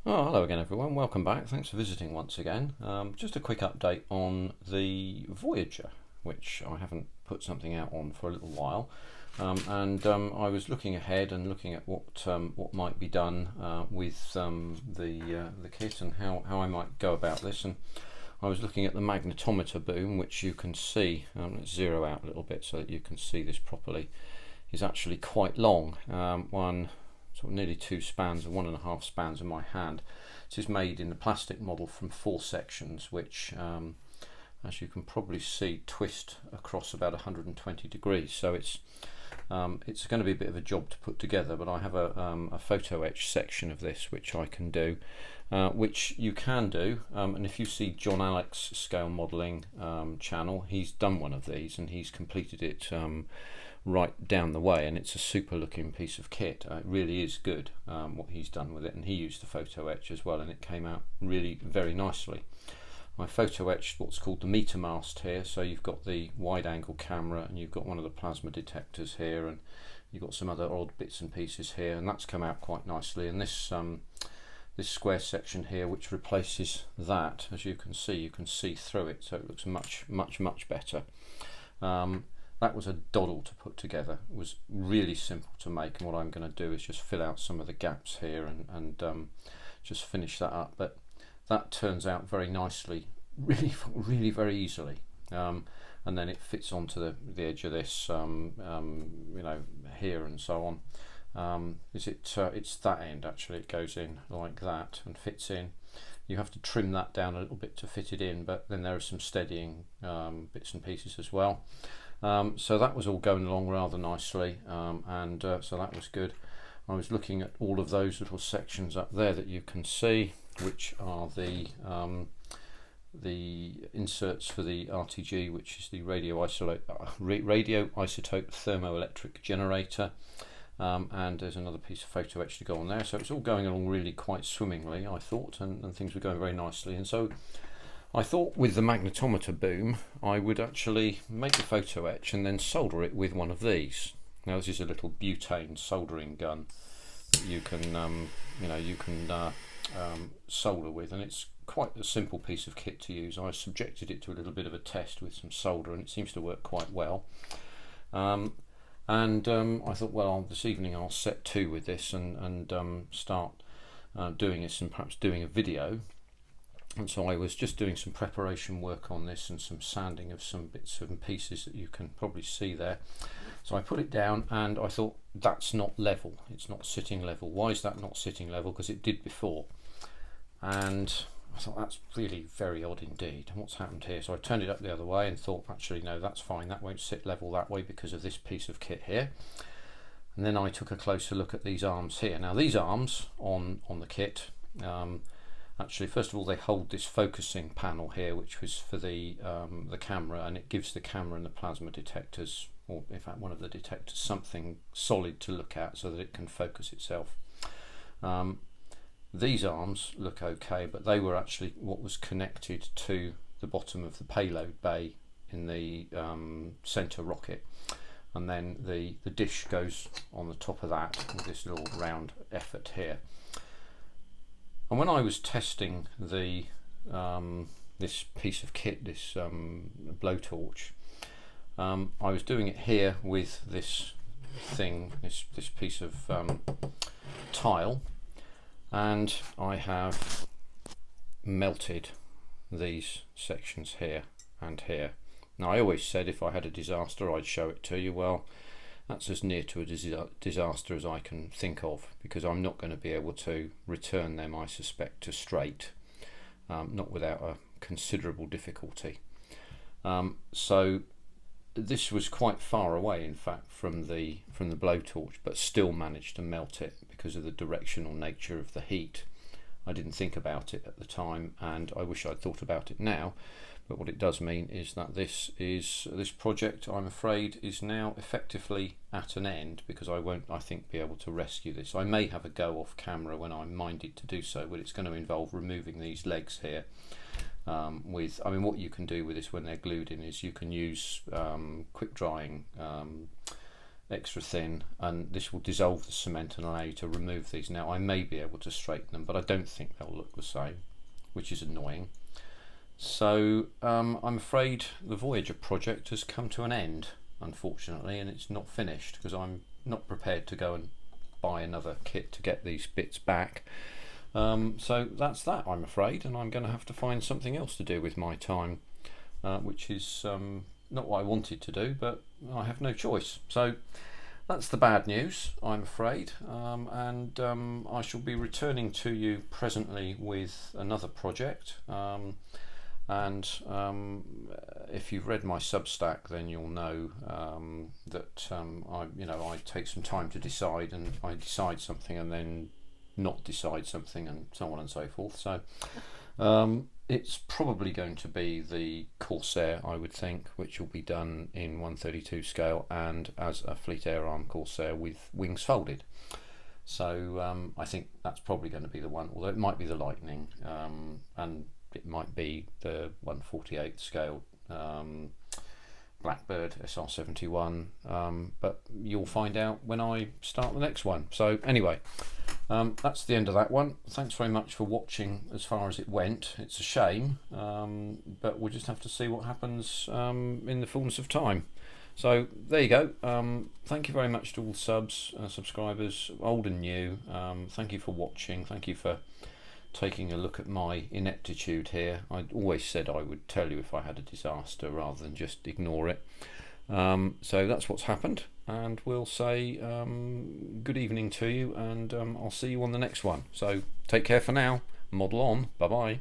Oh, hello again, everyone. Welcome back. Thanks for visiting once again. Just a quick update on the Voyager, which I haven't put something out on for a little while. I was looking ahead and looking at what might be done with the kit and how I might go about this. And I was looking at the magnetometer boom, which you can see. Let's zero out a little bit so that you can see this properly. Is actually quite long. One sort of nearly 2 spans and 1.5 spans in my hand. This is made in the plastic model from 4 sections, which as you can probably see, twist across about 120 degrees. So it's going to be a bit of a job to put together, but I have a photo etch section of this which I can do, which you can do, and if you see John Alex scale modelling channel, he's done one of these and he's completed it right down the way, and it's a super looking piece of kit. It really is good what he's done with it, and he used the photo etch as well, and it came out really very nicely. I photo etched what's called the meter mast here, so you've got the wide angle camera and you've got one of the plasma detectors here, and you've got some other odd bits and pieces here, and that's come out quite nicely. And this square section here, which replaces that, as you can see through it, so it looks much better. That was a doddle to put together. It was really simple to make, and what I'm going to do is just fill out some of the gaps here and just finish that up. But that turns out very nicely, really very easily, and then it fits onto the edge of this, you know, here and so on. It's that end actually. It goes in like that and fits in. You have to trim that down a little bit to fit it in, but then there are some steadying bits and pieces as well. So that was all going along rather nicely, so that was good. I was looking at all of those little sections up there that you can see, which are the inserts for the RTG, which is the radioisotope thermoelectric generator, and there's another piece of photo etch to go on there. So it's all going along really quite swimmingly, I thought, and things were going very nicely. And so I thought with the magnetometer boom I would actually make the photo etch and then solder it with one of these. Now this is a little butane soldering gun that you can solder with, and it's quite a simple piece of kit to use. I subjected it to a little bit of a test with some solder, and it seems to work quite well. I thought, well, this evening I'll set to with this and start doing this and perhaps doing a video. And so I was just doing some preparation work on this and some sanding of some bits and pieces that you can probably see there. So I put it down and I thought, that's not level, it's not sitting level. Why is that not sitting level? Because it did before. And I thought, that's really very odd indeed. And what's happened here? So I turned it up the other way and thought, actually no, that's fine, that won't sit level that way because of this piece of kit here. And then I took a closer look at these arms here. Now these arms on the kit, actually, first of all, they hold this focusing panel here, which was for the camera, and it gives the camera and the plasma detectors, or in fact one of the detectors, something solid to look at so that it can focus itself. These arms look okay, but they were actually what was connected to the bottom of the payload bay in the center rocket, and then the dish goes on the top of that with this little round effort here. And when I was testing the this piece of kit, this blowtorch, I was doing it here with this thing, this piece of tile, and I have melted these sections here and here. Now I always said if I had a disaster I'd show it to you. Well, that's as near to a disaster as I can think of, because I'm not going to be able to return them, I suspect, to straight, not without a considerable difficulty. So this was quite far away, in fact, from the blowtorch, but still managed to melt it because of the directional nature of the heat. I didn't think about it at the time, and I wish I'd thought about it now. But what it does mean is that this project, I'm afraid, is now effectively at an end, because I won't, I think, be able to rescue this. I may have a go off camera when I'm minded to do so, but it's going to involve removing these legs here. I mean, what you can do with this when they're glued in is you can use quick drying extra thin, and this will dissolve the cement and allow you to remove these. Now I may be able to straighten them, but I don't think they'll look the same, which is annoying. So I'm afraid the Voyager project has come to an end, unfortunately, and it's not finished because I'm not prepared to go and buy another kit to get these bits back. So that's that, I'm afraid, and I'm going to have to find something else to do with my time, which is not what I wanted to do, but I have no choice. So that's the bad news, I'm afraid, and I shall be returning to you presently with another project. And if you've read my Substack, then you'll know that I take some time to decide, and I decide something and then not decide something, and so on and so forth. So it's probably going to be the Corsair, I would think, which will be done in 1/32 scale and as a Fleet Air Arm Corsair with wings folded. So I think that's probably going to be the one, although it might be the Lightning, and it might be the 1/48 scale Blackbird SR71, but you'll find out when I start the next one. So anyway, that's the end of that one. Thanks very much for watching as far as it went. It's a shame, but we'll just have to see what happens in the fullness of time. So there you go. Thank you very much to all subscribers, old and new. Thank you for watching. Thank you for taking a look at my ineptitude here. I always said I would tell you if I had a disaster rather than just ignore it. So that's what's happened, and we'll say good evening to you, and I'll see you on the next one. So take care for now. Model on. Bye bye.